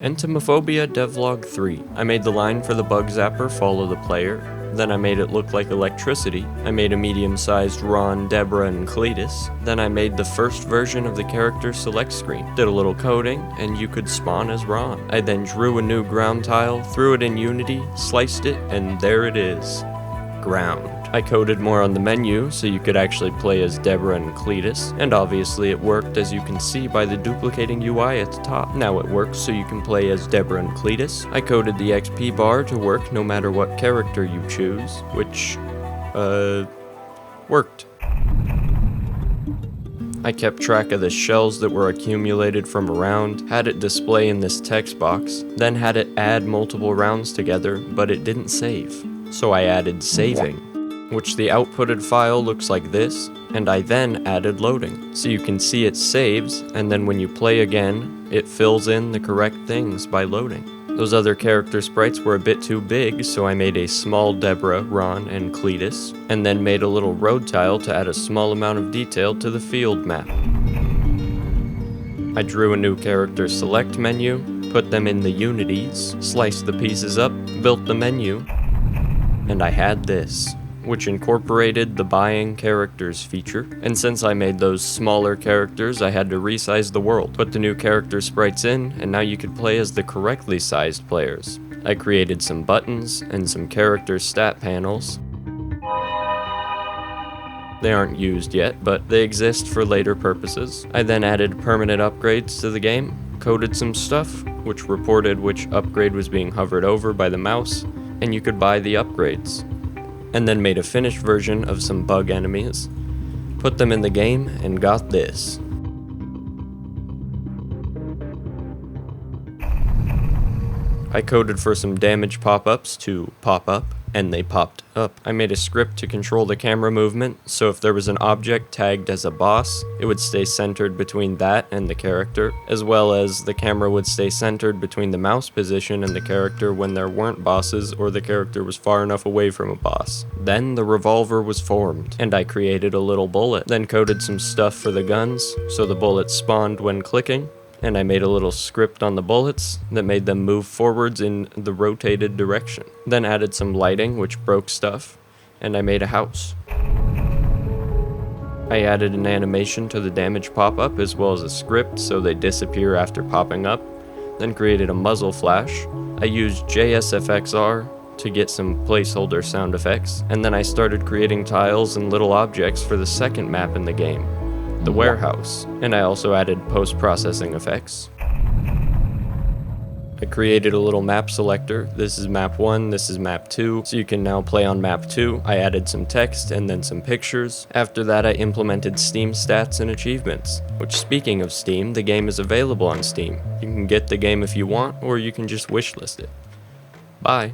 Entomophobia devlog 3. I made the line for the bug zapper follow the player. Then I made it look like electricity. I made a medium-sized Ron, Deborah, and Cletus. Then I made the first version of the character select screen. Did a little coding, and you could spawn as Ron. I then drew a new ground tile, threw it in Unity, sliced it, and there it is. Ground. I coded more on the menu so you could actually play as Deborah and Cletus, and obviously it worked as you can see by the duplicating UI at the top. Now it works so you can play as Deborah and Cletus. I coded the XP bar to work no matter what character you choose, which, worked. I kept track of the shells that were accumulated from a round, had it display in this text box, then had it add multiple rounds together, but it didn't save. So I added saving, which the outputted file looks like this, and I then added loading. So you can see it saves, and then when you play again, it fills in the correct things by loading. Those other character sprites were a bit too big, so I made a small Deborah, Ron, and Cletus, and then made a little road tile to add a small amount of detail to the field map. I drew a new character select menu, put them in the unities, sliced the pieces up, built the menu, and I had this, which incorporated the buying characters feature. And since I made those smaller characters, I had to resize the world, put the new character sprites in, and now you could play as the correctly sized players. I created some buttons and some character stat panels. They aren't used yet, but they exist for later purposes. I then added permanent upgrades to the game, coded some stuff, which reported which upgrade was being hovered over by the mouse, and you could buy the upgrades. And then made a finished version of some bug enemies, put them in the game, and got this. I coded for some damage pop-ups to pop up, and they popped up. I made a script to control the camera movement, so if there was an object tagged as a boss, it would stay centered between that and the character, as well as the camera would stay centered between the mouse position and the character when there weren't bosses or the character was far enough away from a boss. Then the revolver was formed, and I created a little bullet, then coded some stuff for the guns, so the bullets spawned when clicking, and I made a little script on the bullets that made them move forwards in the rotated direction. Then added some lighting, which broke stuff, and I made a house. I added an animation to the damage pop-up as well as a script so they disappear after popping up, then created a muzzle flash. I used JSFXR to get some placeholder sound effects, and then I started creating tiles and little objects for the second map in the game, the warehouse, and I also added post-processing effects. I created a little map selector. This is map 1, this is map 2, so you can now play on map 2. I added some text and then some pictures. After that I implemented Steam stats and achievements, which, speaking of Steam, the game is available on Steam. You can get the game if you want, or you can just wishlist it. Bye.